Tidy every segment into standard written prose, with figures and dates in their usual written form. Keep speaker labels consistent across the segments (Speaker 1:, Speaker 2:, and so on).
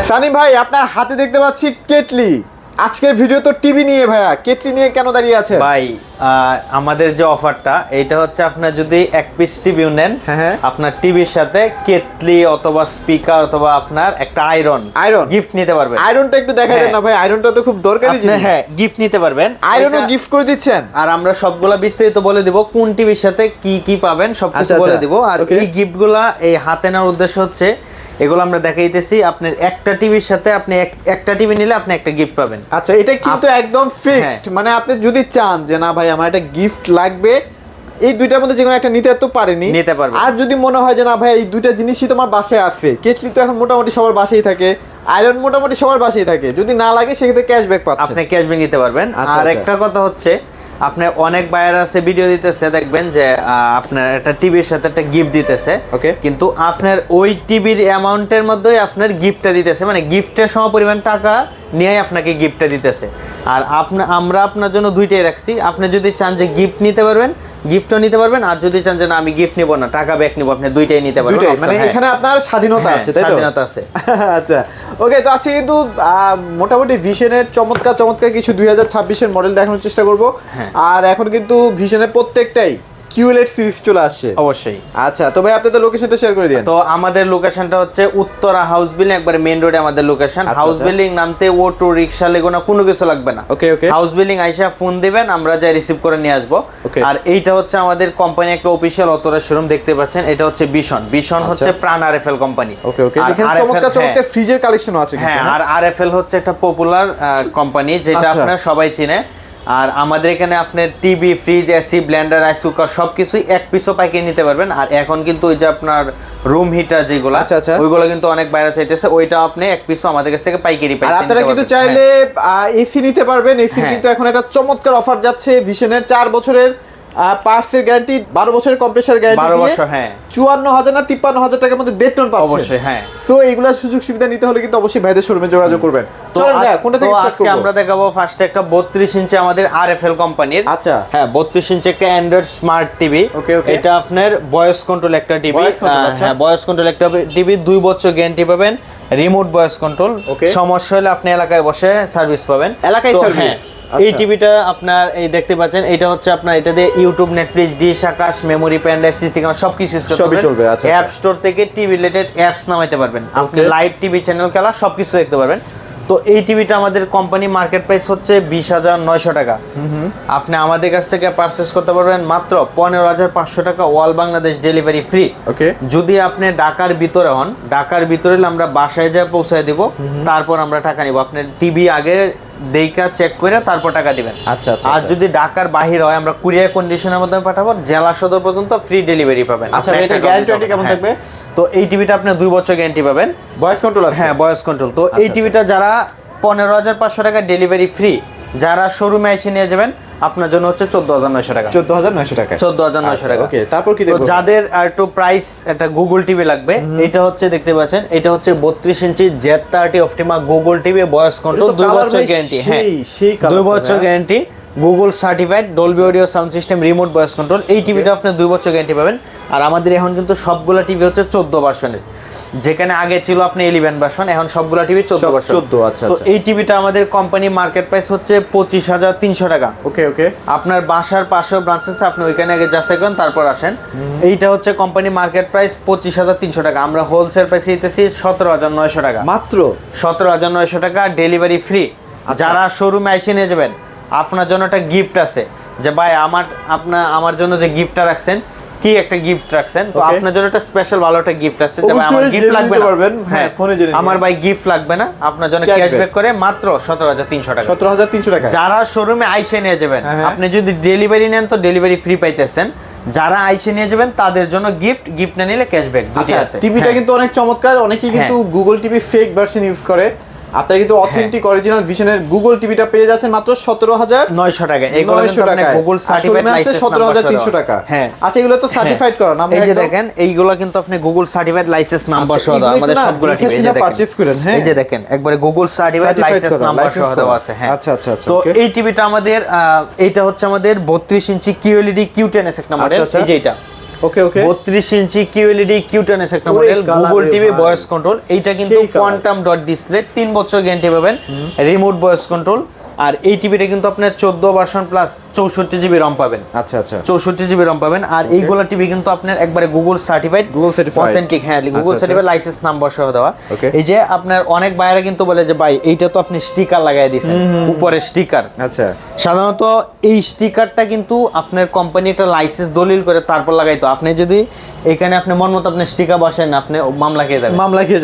Speaker 1: সানি ভাই আপনার হাতে দেখতে পাচ্ছি কেটলি। আজকের ভিডিও তো টিভি নিয়ে ভাইয়া, কেটলি নিয়ে কেন দাঁড়িয়ে আছে
Speaker 2: ভাই? আমাদের যে অফারটা এটা হচ্ছে আপনার যদি এক পিস টিভি নেন, আপনার টিভির সাথে কেটলি অথবা স্পিকার অথবা আপনার একটা আয়রন গিফট নিতে পারবেন।
Speaker 1: আয়রনটা একটু দেখা দেন না ভাই, আয়রনটা তো খুব দরকারি জিনিস।
Speaker 2: হ্যাঁ, গিফট নিতে পারবেন,
Speaker 1: আয়রনও গিফট করে দিচ্ছেন।
Speaker 2: আর আমরা সবগুলা বিস্তারিত বলে দিব কোন টিভির সাথে কি কি পাবেন সবকিছু বলে দিব। আর এই গিফটগুলা এই হাতে নেওয়ার উদ্দেশ্য হচ্ছে এগুলো আমরা দেখাইতেছি। আপনার একটা টিভির সাথে আপনি একটা টিভি নিলে আপনি একটা গিফট পাবেন।
Speaker 1: আচ্ছা, এটা কিন্তু একদম ফিক্সড, মানে আপনি যদি চান যে না ভাই আমার একটা গিফট লাগবে, এই দুইটার মধ্যে যে কোনো একটা নিতে তো পারেনি,
Speaker 2: নিতে পারবেন।
Speaker 1: আর যদি মনে হয় যে না ভাই এই দুইটা জিনিসই তোমার বাসায় আছে, কেটলি তো এখন মোটামুটি সবার বাসায় থাকে, আয়রন মোটামুটি সবার বাসায় থাকে, যদি না লাগে সেক্ষেত্রে ক্যাশব্যাক পাচ্ছেন,
Speaker 2: আপনি ক্যাশব্যাক নিতে পারবেন। আর একটা কথা হচ্ছে আপনি অনেক বায়ার আছে ভিডিও দিতেছে, দেখবেন যে আপনার একটা টিভির সাথে একটা গিফট দিতেছে, কিন্তু আপনার ওই টিভির অ্যামাউন্টের মধ্যেই আপনার গিফটটা দিতেছে, মানে গিফটের সমপরিমাণ টাকা নিয়ে আপনাকে গিফটটা দিতেছে। আর আমরা আপনার জন্য দুইটাই রাখছি। আপনি যদি চান যে গিফট নিতে পারবেন, গিফটও নিতে পারবেন, আর যদি চান যে না আমি গিফট নিব না টাকা ব্যাক নিব, আপনি দুইটাই নিতে পারবেন।
Speaker 1: মানে এখানে আপনার স্বাধীনতা আছে, তাই তো?
Speaker 2: স্বাধীনতা আছে।
Speaker 1: আচ্ছা, ওকে। তো আজকে কিন্তু মোটামুটি ভিশনের চমৎকার কিছু 2026 এর মডেল দেখানোর চেষ্টা করব। আর এখন কিন্তু ভিশনের প্রত্যেকটাই কিউএলএড সিরিজ চলে আসছে
Speaker 2: অবশ্যই।
Speaker 1: আচ্ছা, তো ভাই আপনাদের লোকেশনটা শেয়ার করে দিন।
Speaker 2: তো আমাদের লোকেশনটা হচ্ছে উত্তরা হাউস বিল্ডিং, একবারে মেইন রোডে আমাদের লোকেশন। হাউস বিল্ডিং নামতে অটো রিকশা লেগুনা কোনো কিছু লাগবে না।
Speaker 1: ওকে ওকে।
Speaker 2: হাউস বিল্ডিং আইসা ফোন দিবেন, আমরা যাই রিসিভ করে নিয়ে আসবো। আর এইটা হচ্ছে আমাদের কোম্পানি একটা অফিশিয়াল অতরা শোরুম, দেখতে পাচ্ছেন। এটা হচ্ছে বিশন হচ্ছে প্রাণ আরএফএল কোম্পানি।
Speaker 1: ওকে ওকে। এখানে চমৎকার ফ্রিজের কালেকশনও আছে।
Speaker 2: হ্যাঁ, আর আরএফএল হচ্ছে একটা পপুলার কোম্পানি যেটা আপনারা সবাই চিনে। আর আমাদের এখানে আপনার TV, fridge, AC, Blender, rice cooker সবকিছুই এক পিসও পাইকারি নিতে পারবেন। আর এখন কিন্তু ওই যে আপনার রুম হিটার যেগুলো, ওইগুলো কিন্তু অনেক বাইরে চাইতেছে, ওইটা আপনি এক পিসও আমাদের কাছ থেকে পাইকারি পাইছেন।
Speaker 1: আর আপনারা কিন্তু চাইলে এসি নিতে পারবেন। এসি কিন্তু এখন একটা চমৎকার অফার যাচ্ছে ভিশনের, 4 বছরের পার্টসের গ্যারান্টি, 12 বছরের কম্প্রেসার গ্যারান্টি,
Speaker 2: 12 বছর। হ্যাঁ,
Speaker 1: 54,000 না 53,000 টাকার মধ্যে 1.5 টন পাচ্ছেন
Speaker 2: অবশ্যই। হ্যাঁ,
Speaker 1: সো এইগুলা সুযোগ সুবিধা নিতে হলে কিন্তু অবশ্যই ভাইদের শোরুমে যোগাযোগ করবেন।
Speaker 2: তো আজকে আমরা দেখাবো ফার্স্টে একটা 32 ইঞ্চি আমাদের আরএফএল কোম্পানির।
Speaker 1: আচ্ছা,
Speaker 2: হ্যাঁ, 32 ইঞ্চি একটা অ্যান্ড্রয়েড স্মার্ট টিভি। এটা আপনার ভয়েস কন্ট্রোল একটা টিভি। হ্যাঁ, ভয়েস কন্ট্রোল একটা টিভি, 2 বছর গ্যারান্টি পাবেন, রিমোট ভয়েস কন্ট্রোল। সমস্যা হলে আপনি এলাকায় বসে সার্ভিস পাবেন, এলাকায় সার্ভিস। এই টিভিটা আপনার এই দেখতে পাচ্ছেন, এটা হচ্ছে আপনার এটা দিয়ে YouTube, Netflix, dish, Akash, memory, pen drive, CC camera সবকিছু চলবে। অ্যাপ স্টোর থেকে টিভি রিলেটেড অ্যাপস নামাইতে পারবেন, আপনি লাইভ টিভি চ্যানেল খেলা সবকিছু দেখতে পারবেন। তো এই টিভিটা আমাদের কোম্পানি মার্কেট প্রাইস হচ্ছে 20,900 টাকা। আপনি আমাদের কাছ থেকে পারচেস করতে পারবেন মাত্র 15,500 টাকা, অল বাংলাদেশ ডেলিভারি ফ্রি। যদি আপনি ঢাকার ভিতরে হন, ঢাকার ভিতরে আমরা বাসায় যা পৌঁছায় দিব, তারপর আমরা টাকা নিব। আপনার টিভি আগে দেখা চেক করে তারপর টাকা দিবেন।
Speaker 1: আচ্ছা আচ্ছা।
Speaker 2: আর যদি ঢাকার বাইরে হয়, আমরা কুরিয়ার কন্ডিশনের মধ্যে পাঠাবো, জেলা সদর পর্যন্ত ফ্রি ডেলিভারি পাবেন।
Speaker 1: আচ্ছা, এটা গ্যারান্টি কেমন থাকবে?
Speaker 2: তো এই টিভিটা আপনি 2 বছর গ্যারান্টি পাবেন,
Speaker 1: ভয়েস কন্ট্রোল আছে।
Speaker 2: হ্যাঁ, ভয়েস কন্ট্রোল। তো এই টিভিটা যারা 15,500 টাকা ডেলিভারি ফ্রি, যারা শোরুমে এসে নিয়ে যাবেন, আপনার জন্য হচ্ছে 14,900 টাকা।
Speaker 1: 14,900 টাকা।
Speaker 2: 14,900 টাকা।
Speaker 1: ওকে, তারপর কি দেখব?
Speaker 2: যাদের আর একটু প্রাইস একটা গুগল টিভি লাগবে, এটা হচ্ছে দেখতে পাচ্ছেন, এটা হচ্ছে 32 ইঞ্চি Z30 Optima Google TV, voice control, 2 বছর গ্যারান্টি। হ্যাঁ, 2 বছর guarantee, Google certified, Dolby audio sound system, remote voice control. এই টিভিটা আপনি 2 বছর গ্যারান্টি পাবেন। আর আমাদের এখন কিন্তু সবগুলা টিভি হচ্ছে 14 ভার্সনের, যেখানে আগে ছিল আপনি 11 ভার্সন, এখন সবগুলা টিভি 14 ভার্সন।
Speaker 1: 14। আচ্ছা।
Speaker 2: তো এই টিভিটা আমাদের কোম্পানি মার্কেট প্রাইস হচ্ছে 25,300 টাকা।
Speaker 1: ওকে ওকে।
Speaker 2: আপনার বাসার পাশেও ব্রাঞ্চ আছে, আপনি ওইখানে আগে যাচাই করেন তারপর আসেন। এইটা হচ্ছে কোম্পানি মার্কেট প্রাইস 25,300 টাকা। আমরা হোলসেল প্রাইসে দিতেছি 17,900 টাকা,
Speaker 1: মাত্র
Speaker 2: 17,900 টাকা, ডেলিভারি ফ্রি। যারা শোরুমে এসে নিয়ে যাবেন, আপনার জন্য একটা গিফট আছে, যে ভাই আমার জন্য যে গিফটটা রাখছেন, কি একটা গিফট রাখছেন, তো আপনার জন্য একটা স্পেশাল ভালো একটা গিফট আছে, যে ভাই আমার গিফট লাগবে না।
Speaker 1: হ্যাঁ, ফোনে জেনে
Speaker 2: আমার ভাই গিফট লাগবে না, আপনার জন্য ক্যাশব্যাক করে মাত্র 17,300 টাকা।
Speaker 1: 17,300 টাকা।
Speaker 2: যারা শোরুমে আইসে নিয়ে যাবেন, আপনি যদি ডেলিভারি নেন তো ডেলিভারি ফ্রি পাইতেছেন। যারা আইসে নিয়ে যাবেন তাদের জন্য গিফট না নিলে ক্যাশব্যাক দুটি আছে।
Speaker 1: টিভিটা কিন্তু অনেক চমৎকার। অনেকেই কিন্তু Google TV fake version use করে, আপনারা কিন্তু অথেন্টিক অরিজিনাল ভিশনের গুগল টিভিটা পেয়ে যাচ্ছেন মাত্র 17,900
Speaker 2: টাকা। এগুলো কিন্তু আপনি গুগল সার্টিফাইড লাইসেন্স
Speaker 1: 17,300 টাকা।
Speaker 2: হ্যাঁ,
Speaker 1: আচ্ছা, এগুলো তো সার্টিফাইড করা না?
Speaker 2: এই যে দেখেন, এইগুলো কিন্তু আপনি গুগল সার্টিফাইড লাইসেন্স নাম্বার সহ দাও আমাদের সবগুলো টিভি। এই যে
Speaker 1: পারচেজ করেন,
Speaker 2: এই যে দেখেন, একবারে গুগল সার্টিফাইড লাইসেন্স নাম্বার সহ দেওয়া আছে। হ্যাঁ,
Speaker 1: আচ্ছা আচ্ছা আচ্ছা।
Speaker 2: তো এই টিভিটা আমাদের এইটা হচ্ছে আমাদের 32 ইঞ্চি কিউএলইডি Q10S একটা মডেল। এই যে এটা
Speaker 1: ওকে ওকে
Speaker 2: 32 ইঞ্চি QLED Q10s একটা model, Google TV voice control. এইটা কিন্তু কোয়ান্টাম ডট ডিসপ্লে, 3 বছর গ্যারান্টি পাবেন, রিমোট ভয়েস কন্ট্রোল। আর এই টিভিটা কিন্তু আপনার 14 ভার্সন প্লাস 64 জিবি রম পাবেন।
Speaker 1: আচ্ছা আচ্ছা
Speaker 2: 64 জিবি রম পাবেন। আর এইগুলা টিভি কিন্তু আপনার একবারে গুগল সার্টিফাইড, অথেন্টিক, হ্যাঁ গুগল সার্টিফাইড লাইসেন্স নাম্বার সহ দেওয়া। এই যে আপনার অনেক বাইরে কিন্তু বলে যে ভাই এইটা তো আপনি স্টিকার লাগাই দিয়েছেন, উপরে স্টিকার।
Speaker 1: আচ্ছা
Speaker 2: সাধারণত এই স্টিকারটা কিন্তু আপনার কোম্পানি একটা লাইসেন্স দলিল করে তারপর লাগাইতো। আপনি যদি এখানে আপনি মন মতো আপনি স্টিকার বসেন, আপনি মামলা খেয়ে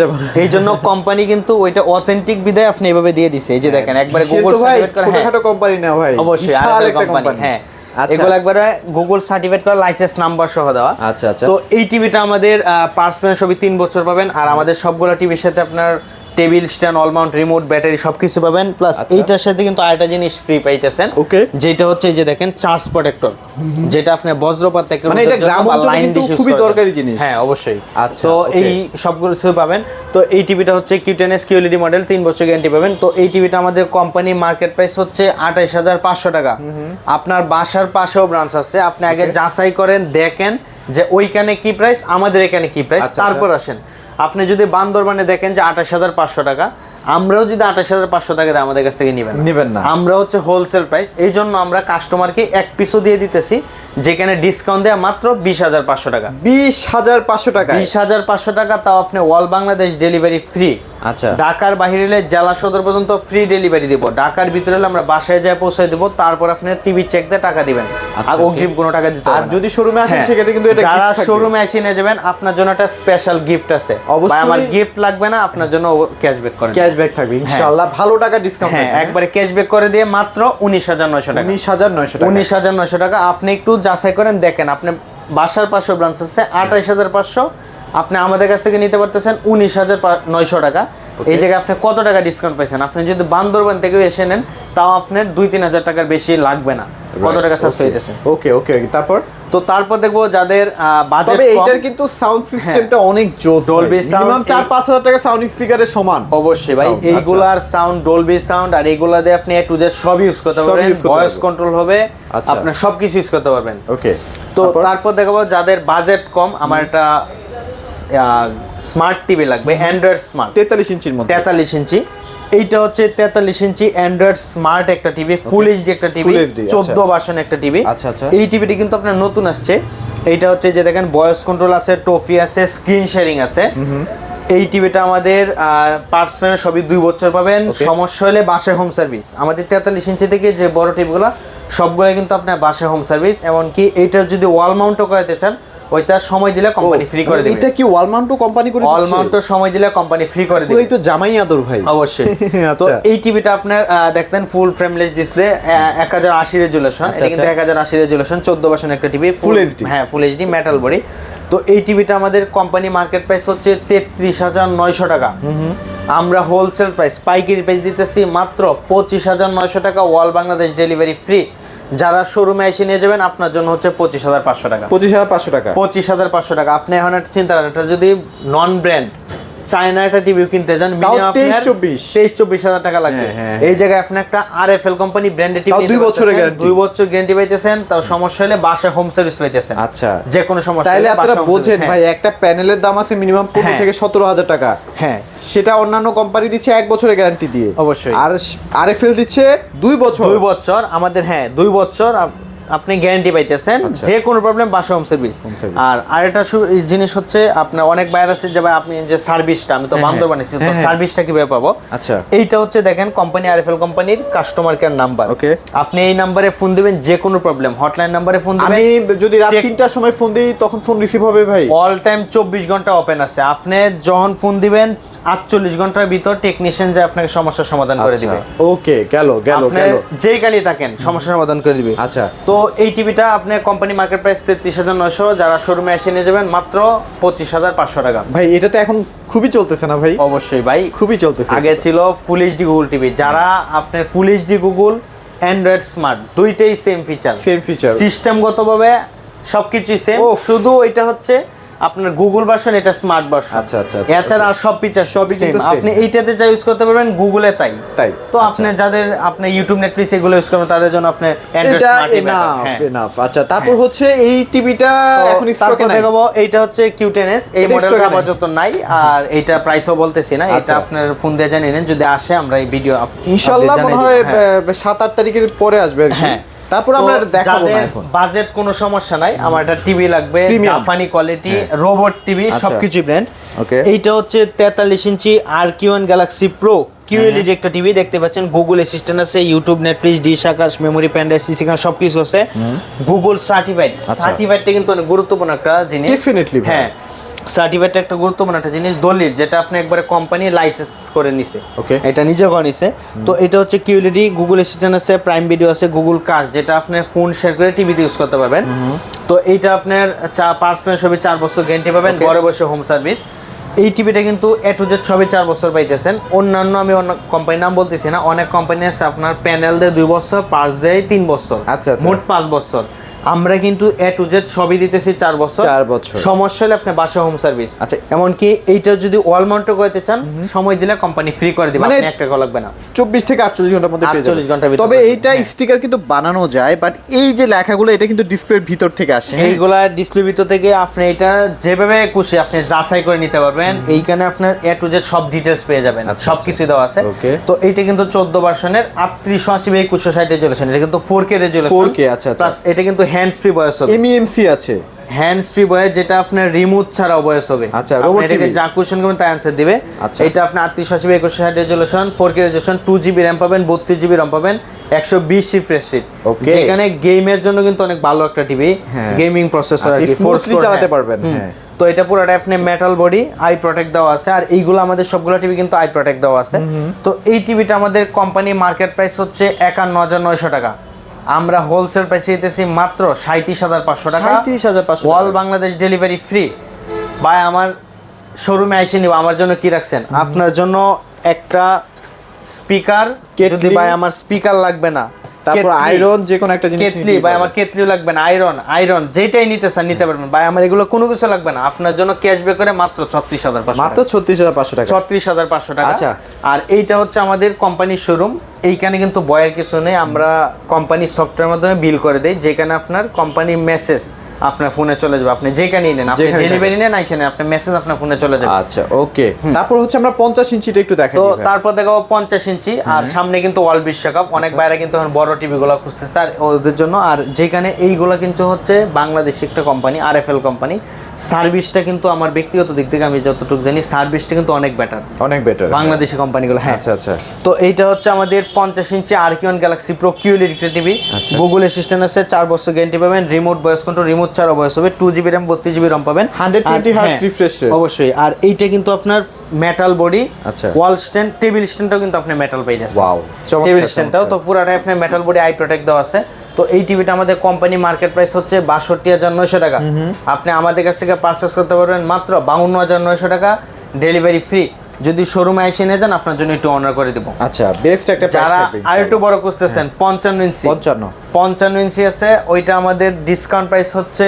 Speaker 2: যাবেন। এই জন্য কোম্পানি কিন্তু ওইটা অথেন্টিক বিধায় আপনি এভাবে দিয়ে দিছে। এই যে দেখেন একবারে গুগল সার্টিফাইড করা,
Speaker 1: ছোটখাটো কোম্পানি না ভাই,
Speaker 2: অবশ্যই
Speaker 1: বিশাল একটা কোম্পানি।
Speaker 2: হ্যাঁ এগুলো একবারে গুগল সার্টিফাইড করা, লাইসেন্স নাম্বার সহ দেওয়া।
Speaker 1: আচ্ছা আচ্ছা
Speaker 2: তো এই টিভিটা আমাদের পার্সপেন সবই 3 বছর পাবেন। আর আমাদের সবগুলো টিভির সাথে আপনার table stand, all Mount, remote, battery সবকিছু পাবেন। প্লাস এইটার সাথে কিন্তু আরেকটা জিনিস ফ্রি পাইতেছেন,
Speaker 1: ওকে,
Speaker 2: যেটা হচ্ছে এই যে দেখেন চার্জ প্রোটেক্টর, যেটা আপনি বজ্রপাত থেকে
Speaker 1: মানে এটা গ্রাম অঞ্চলে কিন্তু খুবই দরকারি জিনিস।
Speaker 2: হ্যাঁ অবশ্যই।
Speaker 1: আচ্ছা
Speaker 2: তো এই সবগুলো কিছু পাবেন। তো এই টিভিটা হচ্ছে Q10s QLED মডেল, 3 বছর গ্যারান্টি পাবেন। তো এই টিভিটা আমাদের কোম্পানি মার্কেট প্রাইস হচ্ছে 28,500 টাকা। আপনার বাসার পাশেও ব্রাঞ্চ আছে, আপনি আগে যাচাই করেন, দেখেন যে ওইখানে কি প্রাইস, আমাদের এখানে কি প্রাইস, তারপর আসেন। আপনি যদি বান্দরবানে দেখেন যে 28,500 টাকা, আমরাও যদি 28,500 টাকা দেয় আমাদের কাছ থেকে নেবেন না। আমরা হচ্ছে হোলসেল প্রাইস, এই জন্য আমরা কাস্টমারকে এক পিসও দিয়ে দিতেছি, যেখানে ডিসকাউন্ট দেয়া মাত্র 20,500 টাকা।
Speaker 1: 20,500 টাকা,
Speaker 2: 20,500 টাকা, তাও আপনি অল বাংলাদেশ ডেলিভারি ফ্রি।
Speaker 1: আচ্ছা
Speaker 2: ঢাকার বাইরে হলে জেলা সদর পর্যন্ত ফ্রি ডেলিভারি দিব, ঢাকার ভিতরে হলে আমরা বাসায় যায় পৌঁছে দিব, তারপর আপনি টিভি চেক দিয়ে টাকা দিবেন, আর অগ্রিম কোনো টাকা দিতে হবে না।
Speaker 1: আর যদি শোরুমে আসেন সেক্ষেত্রে কিন্তু এটা
Speaker 2: যারা শোরুমে এসে নিয়ে যাবেন আপনার জন্য একটা স্পেশাল গিফট আছে। অবশ্যই আমার গিফট লাগবে না, আপনার জন্য ক্যাশব্যাক করেন,
Speaker 1: ক্যাশব্যাক থাকবে ইনশাআল্লাহ, ভালো টাকা ডিসকাউন্ট।
Speaker 2: হ্যাঁ একবারে ক্যাশব্যাক করে দিয়ে মাত্র 19,900 টাকা। 19,900 টাকা। আপনি একটু যাচাই করেন, দেখেন আপনি বাসার পাশে ব্রাঞ্চ আছে 28,500, আপনি আমাদের কাছ থেকে নিতে পারতেছেন 19,900 টাকা। এই জায়গায় আপনি কত টাকা ডিসকাউন্ট পাইছেন? আপনি যদি বান্দরবান থেকে এসে নেন তাও আপনার 2-3 হাজার টাকার বেশি লাগবে না, কত টাকা সাশ্রয় হইতেছে।
Speaker 1: ওকে ওকে তারপর
Speaker 2: দেখবো যাদের বাজেট কম।
Speaker 1: এটার কিন্তু সাউন্ড সিস্টেমটা অনেক জোস,
Speaker 2: ডলবি সাউন্ড,
Speaker 1: মিনিমাম 4-5 হাজার টাকা সাউন্ড স্পিকারের সমান।
Speaker 2: অবশ্যই ভাই, এইগুলার সাউন্ড ডলবি সাউন্ড, আর এইগুলা দিয়ে আপনি A to Z সব ইউজ করতে পারবেন, ভয়েস কন্ট্রোল হবে, আপনি সবকিছু ইউজ করতে পারবেন।
Speaker 1: ওকে
Speaker 2: তো তারপর দেখাবো যাদের বাজেট কম, আমার একটা স্মার্ট টিভি লাগবে, অ্যান্ড্রয়েড স্মার্ট,
Speaker 1: 43 ইঞ্চির মধ্যে,
Speaker 2: 43 ইঞ্চি। এইটা হচ্ছে 43 ইঞ্চি অ্যান্ড্রয়েড স্মার্ট একটা টিভি, ফুল এইচডি একটা টিভি, 14 ভার্সন একটা টিভি।
Speaker 1: আচ্ছা আচ্ছা
Speaker 2: এই টিভিটি কিন্তু আপনার নতুন আসছে। এইটা হচ্ছে যে দেখেন ভয়েস কন্ট্রোল আছে, ট্রফি আছে, স্ক্রিন শেয়ারিং আছে। এই টিভিটা আমাদের পার্টসম্যান সবই 2 বছর পাবেন, সমস্যা হলে বাসায় হোম সার্ভিস। আমাদের 43 ইঞ্চি থেকে যে বড় টিভিগুলো সবগুলো কিন্তু আপনার বাসায় হোম সার্ভিস। এমনকি এইটার যদি ওয়াল মাউন্টও করাতে চান, ওইটা সময় দিলে কোম্পানি ফ্রি করে দেবে।
Speaker 1: এটা কি ওয়াল মাউন্টও কোম্পানি করে দিচ্ছে?
Speaker 2: ওয়াল মাউন্টও সময় দিলে কোম্পানি ফ্রি করে দেবে।
Speaker 1: এই তো জামাই আদর ভাই।
Speaker 2: অবশ্যই। তো এই টিভিটা আপনার দেখতেন ফুল ফ্রেমলেস ডিসপ্লে, 1080 রেজুলেশন। এটা কিন্তু 1080 রেজুলেশন, 14 ভার্সন একটা টিভি,
Speaker 1: ফুল এইচডি।
Speaker 2: হ্যাঁ ফুল এইচডি মেটাল বডি। তো এই টিভিটা আমাদের কোম্পানি মার্কেট প্রাইস হচ্ছে 33,900 টাকা। আমরা হোলসেল প্রাইস, পাইকারি প্রাইস দিতেছি মাত্র 25,900 টাকা, ওয়াল বাংলাদেশ ডেলিভারি ফ্রি। যারা শোরুমে এসে নিয়ে যাবেন আপনার জন্য হচ্ছে 25,500 টাকা।
Speaker 1: 25,500 টাকা,
Speaker 2: 25,500 টাকা। আপনি এখন একটা চিন্তা করেন, এটা যদি নন ব্র্যান্ড চায়না একটা টিভি কিনতে যান মিনিমাম 23-24 হাজার টাকা লাগবে। এই জায়গায় আপনি একটা RFL কোম্পানি ব্র্যান্ডেড টিভি
Speaker 1: 2 বছরের গ্যারান্টি,
Speaker 2: 2 বছর গ্যারান্টি পাইতেছেন, তাও সমস্যা হলে বাসায় হোম সার্ভিস পাইতেছেন।
Speaker 1: আচ্ছা
Speaker 2: যে কোনো সমস্যা
Speaker 1: তাইলে
Speaker 2: হলে
Speaker 1: আপনারা বোঝেন ভাই, একটা প্যানেলের দাম আছে মিনিমাম 15 থেকে 17,000 টাকা।
Speaker 2: হ্যাঁ
Speaker 1: সেটা অন্যান্য কোম্পানি দিচ্ছে 1 বছরের গ্যারান্টি দিয়ে,
Speaker 2: অবশ্যই।
Speaker 1: আর RFL দিচ্ছে 2 বছর।
Speaker 2: 2 বছর আমাদের, হ্যাঁ 2 বছর আপনি গ্যারান্টি পাইতেছেন, যে কোনো প্রবলেম বাসা হোম সার্ভিস। আর আরেকটা জিনিস হচ্ছে আপনার অনেক বাইরে আছে যে ভাই আপনি যে সার্ভিসটা, আমি তো বান্দরবানে আছি, তো সার্ভিসটা কিভাবে পাবো?
Speaker 1: আচ্ছা
Speaker 2: এইটা হচ্ছে দেখেন কোম্পানি RFL কোম্পানির কাস্টমার কেয়ার নাম্বার।
Speaker 1: ওকে,
Speaker 2: আপনি এই নাম্বারে ফোন দিবেন, যে কোনো প্রবলেম হটলাইন নাম্বারে ফোন দিবেন।
Speaker 1: আমি যদি রাত 3টার সময় ফোন দিই তখন ফোন রিসিভ হবে ভাই?
Speaker 2: অল টাইম 24 ঘন্টা ওপেন আছে। আপনি যখন ফোন দিবেন 48 ঘন্টার ভিতর টেকনিশিয়ান যে আপনাকে সমস্যার সমাধান করে দিবে।
Speaker 1: ওকে, গেল
Speaker 2: আপনি যেই কালই থাকেন সমস্যার সমাধান করে দিবে।
Speaker 1: আচ্ছা,
Speaker 2: তো এই টিভিটা আপনি কোম্পানি মার্কেট প্রাইস 33,900, যারা শোরুমে এসে নিয়ে যাবেন মাত্র 25,500 টাকা।
Speaker 1: ভাই এটা তো এখন খুবই চলতেছে না ভাই?
Speaker 2: অবশ্যই ভাই,
Speaker 1: খুবই চলতেছে।
Speaker 2: আগে ছিল ফুল এইচডি গুগল টিভি, যারা আপনার full HD Google, Android smart দুইটাই সেম ফিচার,
Speaker 1: সিস্টেমগতভাবে
Speaker 2: সবকিছুই সেম, শুধু এটা হচ্ছে আপনার গুগল ভার্সন, এটা স্মার্ট ভার্সন।
Speaker 1: আচ্ছা আচ্ছা,
Speaker 2: এছাড়া আর সব ফিচার
Speaker 1: সবই কিন্তু
Speaker 2: আপনি এইটাতে যা ইউজ করতে পারবেন গুগলে তাই
Speaker 1: তাই।
Speaker 2: তো আপনি যাদের আপনি ইউটিউব নেটফ্লিক্স এগুলো ইউজ করবেন তাদের জন্য আপনি অ্যান্ড্রয়েড
Speaker 1: এটা
Speaker 2: স্মার্ট টিভি।
Speaker 1: এনাফ। আচ্ছা, তারপর হচ্ছে এই টিভিটা এখন স্টকে নাই।
Speaker 2: দেখাবো, এইটা হচ্ছে Q10s, এই মডেলটা আপাতত নাই, আর এইটা প্রাইসও বলতেছি না, এটা আপনার ফোন দিয়ে জানিয়ে নেন, যদি আসে আমরা এই ভিডিও
Speaker 1: ইনশাআল্লাহ মনে হয় 7-8 তারিখের পরে আসবে আর কি।
Speaker 2: হ্যাঁ,
Speaker 1: তারপর আমরা দেখাবো না এখন।
Speaker 2: বাজেট কোনো সমস্যা নাই, আমার একটা টিভি লাগবে জাপানি কোয়ালিটি রোবট টিভি, সবকিছু ব্র্যান্ড।
Speaker 1: ওকে,
Speaker 2: এইটা হচ্ছে 43 inch RQ1 Galaxy Pro QLED একটা টিভি দেখতে পাচ্ছেন, গুগল অ্যাসিস্ট্যান্ট আছে, YouTube, Netflix, dish Akash, memory, pen drive, CC camera সবকিছু আছে, গুগল সার্টিফাইড। সার্টিফাইডটা কিন্তু অনেক গুরুত্বপূর্ণ একটা জিনিস।
Speaker 1: ডেফিনেটলি
Speaker 2: হ্যাঁ, সার্টিফাইডটা একটা গুরুত্বপূর্ণ একটা জিনিস, দলিল যেটা আপনি একবারে কোম্পানি লাইসেন্স করে নিছে।
Speaker 1: ওকে,
Speaker 2: এটা নিজে করে নিছে। তো এটা হচ্ছে QLED, গুগল অ্যাসিস্ট্যান্ট আছে, প্রাইম ভিডিও আছে, গুগল কাস্ট, যেটা আপনি ফোন শেয়ার করে টিভিতে ইউজ করতে পারবেন। তো এইটা আপনার পার্সোনাল সবই 4 বছর গ্যারান্টি পাবেন, ঘরে বসে হোম সার্ভিস। এই টিভিটা কিন্তু A to Z সবই 4 বছর পাইতেছেন। অন্যান্য আমি অন্য কোম্পানির নাম বলতেছি না, অনেক কোম্পানি আছে আপনার প্যানেল দেয় 2 বছর, পার্টস দেয় 3 বছর,
Speaker 1: আচ্ছা,
Speaker 2: মোট 5 বছর। আমরা কিন্তু A to Z সবই দিতেছি 4 বছর। সমস্যা হলে আপনি বাসা হোম সার্ভিস।
Speaker 1: আচ্ছা,
Speaker 2: এমনকি এইটা যদি ওয়াল মাউন্টও করতে চান, সময় দিলে কোম্পানি ফ্রি করে দিবে, আপনি 1 টাকা লাগবে না।
Speaker 1: 24 থেকে 48 ঘন্টার মধ্যে পেয়ে যাবেন।
Speaker 2: 48 ঘন্টার ভিতরে।
Speaker 1: তবে এইটা স্টিকার কিন্তু বানানো যায়, বাট এই যে লেখাগুলো এটা কিন্তু ডিসপ্লের ভিতর থেকে আসে।
Speaker 2: এইগুলা ডিসপ্লে ভিতর থেকে আপনি এটা যেভাবে খুশি আপনি যাচাই করে নিতে পারবেন। এইখানে আপনার A to Z সব ডিটেইলস পেয়ে যাবেন, সবকিছু দেওয়া আছে। তো এইটা কিন্তু 14 ভার্সনের 3880x2160 রেজোলিউশন, এটা কিন্তু 4K রেজোলিউশন।
Speaker 1: 4K, আচ্ছা আচ্ছা।
Speaker 2: প্লাস এটা কিন্তু হ্যান্ডস ফ্রি ভয়েস হবে,
Speaker 1: MEMC আছে,
Speaker 2: হ্যান্ডস ফ্রি ভয়েস, যেটা আপনার রিমোট ছাড়া ভয়েস হবে।
Speaker 1: আচ্ছা,
Speaker 2: আপনি এটাকে যা কোশ্চেন করবেন তাই অ্যানসার দিবে। এটা আপনি 3880x2160 resolution, 4K resolution, 2GB RAM পাবেন, 32GB RAM পাবেন, 120 রিফ্রেশ রেট। যেখানে গেমের জন্য কিন্তু অনেক ভালো একটা টিভি, গেমিং প্রসেসর আর কি,
Speaker 1: স্মুথলি চালাতে পারবেন। হ্যাঁ,
Speaker 2: তো এটা পুরোটা আপনি মেটাল বডি, আই প্রোটেক্ট দেওয়া আছে, আর এইগুলো আমাদের সবগুলো টিভি কিন্তু আই প্রোটেক্ট দেওয়া আছে। তো এই টিভিটা আমাদের কোম্পানি মার্কেট প্রাইস হচ্ছে 51900 টাকা, আমরা হোলসেল প্রাইসে দিতেছি মাত্র 37500 টাকা।
Speaker 1: 37500
Speaker 2: অল বাংলাদেশ ডেলিভারি ফ্রি। ভাই আমার শোরুমে এসে নিব, আমার জন্য কি রাখছেন? আপনার জন্য একটা স্পিকার, যদি ভাই আমার স্পিকার লাগবে না,
Speaker 1: তারপর আয়রন, যে কোনো একটা জিনিস,
Speaker 2: কেটলি, ভাই আমার কেটলিও লাগবে না, আয়রন যেটাই নিতে চান নিতে পারবেন। ভাই আমার এগুলো কোনো কিছু লাগবে না, আপনার জন্য ক্যাশব্যাক করে মাত্র 36500,
Speaker 1: মাত্র 36500 টাকা,
Speaker 2: 36500 টাকা।
Speaker 1: আচ্ছা,
Speaker 2: আর এইটা হচ্ছে আমাদের কোম্পানির শোরুম। এইখানে কিন্তু বয়ের কিছু নেই, আমরা কোম্পানির সফটওয়্যার মাধ্যমে বিল করে দেই, যেখানে আপনার কোম্পানি মেসেজ আপনার ফোনে চলে যাবে, আপনি যেখানেই নেন, আপনি ডেলিভারি নেন আইছেন, আপনার মেসেজ আপনার ফোনে চলে যাবে।
Speaker 1: আচ্ছা, ওকে। তারপর হচ্ছে আমরা 50 ইঞ্চিটা একটু দেখাই।
Speaker 2: তো তারপর দেখাবো 50 ইঞ্চি, আর সামনে কিন্তু ওয়ার্ল্ড বিশ্বকাপ, অনেক বাইরে কিন্তু এখন বড় টিভি গুলো খুঁজতেছে আর ওদের জন্য। আর যেখানে এইগুলো কিন্তু হচ্ছে বাংলাদেশি একটা কোম্পানি, RFL কোম্পানি। সার্ভিসটা কিন্তু আমার ব্যক্তিগত দিক থেকে আমি যতটুকু জানি সার্ভিসটা কিন্তু অনেক বেটার বাংলাদেশি কোম্পানিগুলো। হ্যাঁ,
Speaker 1: আচ্ছা আচ্ছা।
Speaker 2: তো এইটা হচ্ছে আমাদের 50 ইঞ্চি RQ1 Galaxy Pro QLED TV, Google Assistant আছে, 4 বছর গ্যারান্টি পাবেন, রিমোট ভয়েস কন্ট্রোল, রিমোট ছাড়া ভয়েস হবে, 2GB RAM 32GB RAM পাবেন,
Speaker 1: 120 Hz রিফ্রেশ রেট
Speaker 2: অবশ্যই। আর এইটা কিন্তু আপনার মেটাল বডি,
Speaker 1: আচ্ছা,
Speaker 2: ওয়াল স্ট্যান্ড, টেবিল স্ট্যান্ডটাও কিন্তু আপনি মেটাল পেয়ে যাচ্ছেন।
Speaker 1: ওয়াও,
Speaker 2: টেবিল স্ট্যান্ডটাও তো পুরাটাই আপনি মেটাল বডি, আই প্রোটেক্ট দেওয়া আছে। তো এই টিভিটা আমাদের কোম্পানি মার্কেট প্রাইস হচ্ছে 62900 টাকা, আপনি আমাদের কাছ থেকে পারচেস করতে পারবেন মাত্র 52900 টাকা, ডেলিভারি ফ্রি। যদি শোরুমে এসে নিয়ে যান আপনার জন্য একটু অনার করে দেব।
Speaker 1: আচ্ছা, বেস্ট একটা প্রাইস
Speaker 2: যারা
Speaker 1: থাকবে।
Speaker 2: আর একটু বড় খুঁজতেছেন 55 ইঞ্চি, 55 ইঞ্চি আছে, ওইটা আমাদের ডিসকাউন্ট প্রাইস হচ্ছে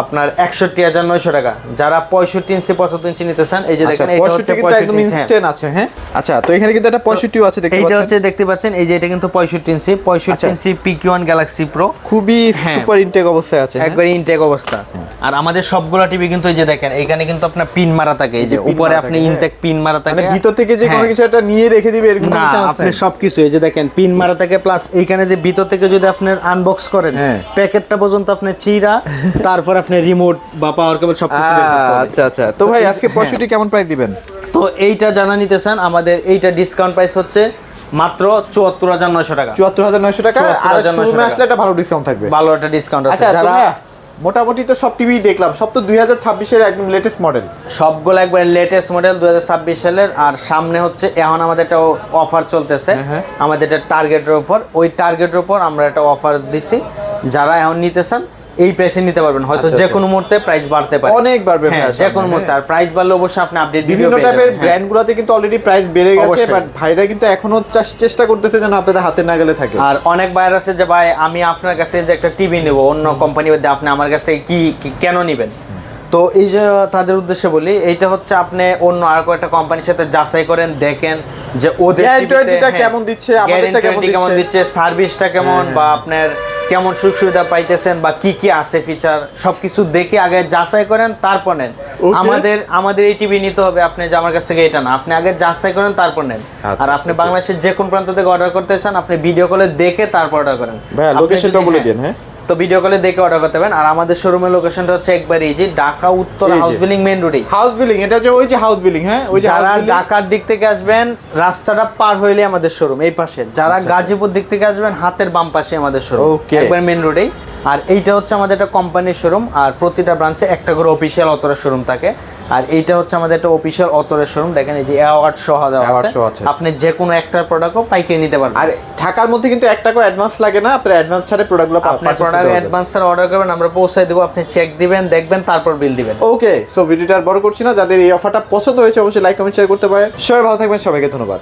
Speaker 2: আপনার 61900 টাকা। যারা 65 ইঞ্চি 75 ইঞ্চি নিতে চান, এই যে দেখেন এটা হচ্ছে
Speaker 1: 65 ইনস্ট্যান্ট আছে। হ্যাঁ, আচ্ছা, তো এখানে কিন্তু একটা 65 আছে, দেখতে পাচ্ছেন,
Speaker 2: এইটা হচ্ছে দেখতে পাচ্ছেন, এই যে এটা কিন্তু 65 ইঞ্চি PQ1 গ্যালাক্সি প্রো,
Speaker 1: খুবই সুপার ইনটেক অবস্থায় আছে,
Speaker 2: একবারে ইনটেক অবস্থা। আর আমাদের সবগুলো টিভি কিন্তু এই যে দেখেন এখানে কিন্তু আপনার পিন মারা থাকে, এই যে উপরে আপনি ইনটেক পিন মারা থাকে,
Speaker 1: মানে ভিতর থেকে যে কোনো কিছু একটা নিয়ে রেখে দিবে এরকম কোনো চান্স
Speaker 2: আপনি সবকিছু এই যে দেখেন পিন মারা থাকে, প্লাস এইখানে যে ভিতর থেকে যদি আপনার আনবক্স করেন প্যাকেটটা পর্যন্ত আপনি চিরা, তারপর আপনি রিমোট বা পাওয়ার কেবল সবকিছু বের করতে হবে।
Speaker 1: আচ্ছা আচ্ছা। তো ভাই আজকে 65 কেমন প্রাইস দিবেন?
Speaker 2: তো এইটা জানা নিতে চান, আমাদের এইটা ডিসকাউন্ট প্রাইস হচ্ছে মাত্র 74900 টাকা,
Speaker 1: 74900 টাকা। আর শোরুমে আসলে একটা ভালো ডিসকাউন্ট থাকবে,
Speaker 2: ভালো একটা ডিসকাউন্ট আছে।
Speaker 1: আচ্ছা,
Speaker 2: যারা
Speaker 1: মোটামুটি তো সব টিভি দেখলাম, সব তো 2026 এর একদম লেটেস্ট মডেল,
Speaker 2: সবগুলো একবার লেটেস্ট মডেল 2026 সালের। আর সামনে হচ্ছে এখন আমাদের একটা অফার চলতেছে, আমাদের একটা টার্গেটের উপর, ওই টার্গেটের উপর আমরা একটা অফার দিছি, যারা এখন নিতে চান এই প্রাইসে নিতে পারবেন। হয়তো যে কোনো মুহূর্তে প্রাইস বাড়তে পারে,
Speaker 1: অনেক বাড়বে,
Speaker 2: যে কোনো মুহূর্তে। আর প্রাইস বাড়লে অবশ্যই আপনি আপডেট
Speaker 1: বিভিন্ন টাইপের ব্র্যান্ডগুলোতে কিন্তু অলরেডি প্রাইস বেড়ে গেছে, বাট ভাইরা কিন্তু এখনো চেষ্টা করতেছে যেন আপনাদের হাতে নাগালে থাকে।
Speaker 2: আর অনেক বাইরে আছে যে ভাই আমি আপনার কাছে যে একটা টিভি নেব অন্য কোম্পানি বাদে, আপনি আমার কাছ থেকে কি কেন নেবেন? তো এই যে তাদের উদ্দেশ্যে বলি, এইটা হচ্ছে আপনি অন্য আর কয়েকটা কোম্পানির সাথে যাচাই করেন, দেখেন যে ওদের
Speaker 1: গ্যারান্টিটা কেমন দিচ্ছে, আমাদেরটা কেমন দিচ্ছে,
Speaker 2: সার্ভিসটা কেমন, বা আপনার কেমন সুযোগ সুবিধা পাইতেছেন, বা কি কি আছে ফিচার, সবকিছু দেখে আগে যাচাই করেন, তারপর নেন। আমাদের এই টিভি নিতে হবে আপনি যে আমার কাছ থেকে এটা না, আপনি আগে যাচাই করেন তারপর নেন। আর আপনি বাংলাদেশের যে কোন প্রান্ত থেকে অর্ডার করতে চান, আপনি ভিডিও কলে দেখে তারপর অর্ডার করেন।
Speaker 1: ভাইয়া লোকেশনটা বলে দিন। হ্যাঁ,
Speaker 2: তো ভিডিও কলে দেখে অর্ডার করতে পারেন। আর আমাদের শোরুমের লোকেশনটা হচ্ছে একবার এই যে ঢাকা উত্তর হাউস বিল্ডিং মেইন রোডে।
Speaker 1: হাউস বিল্ডিং, এটা হচ্ছে ওই যে হাউস বিল্ডিং। হ্যাঁ, ওই যে
Speaker 2: যারা ঢাকার দিক থেকে আসবেন রাস্তাটা পার হইলে আমাদের শোরুম এই পাশে, যারা গাজীপুর দিক থেকে আসবেন হাতের বাম পাশে আমাদের শোরুম, একবার মেইন রোডেই। আর এইটা হচ্ছে আমাদের একটা কোম্পানির শোরুম, আর প্রতিটা ব্রাঞ্চে একটা করে অফিসিয়াল অথরের শোরুম থাকে। আর এইটা হচ্ছে আমাদের একটা অফিসিয়াল অথরের শোরুম, দেখেন এই যে অ্যাওয়ার্ড সহ দেওয়া আছে, আপনি যে কোনো একটা প্রোডাক্টও পাইকারি নিতে পারবেন।
Speaker 1: আর ঢাকার মধ্যে কিন্তু 1 টাকা অ্যাডভান্স লাগে না, আপনি অ্যাডভান্স ছাড়া প্রোডাক্টগুলো
Speaker 2: আপনার প্রোডাক্ট অ্যাডভান্স ছাড়া অর্ডার করবেন, আমরা পৌঁছে দেব, আপনি চেক দিবেন, দেখবেন, তারপর বিল দিবেন।
Speaker 1: ওকে, সো ভিডিওটা আর বড় করছি না, যাদের এই অফারটা পছন্দ হয়েছে অবশ্যই লাইক কমেন্ট শেয়ার করতে পারেন। সবাই ভালো থাকবেন, সবাইকে ধন্যবাদ।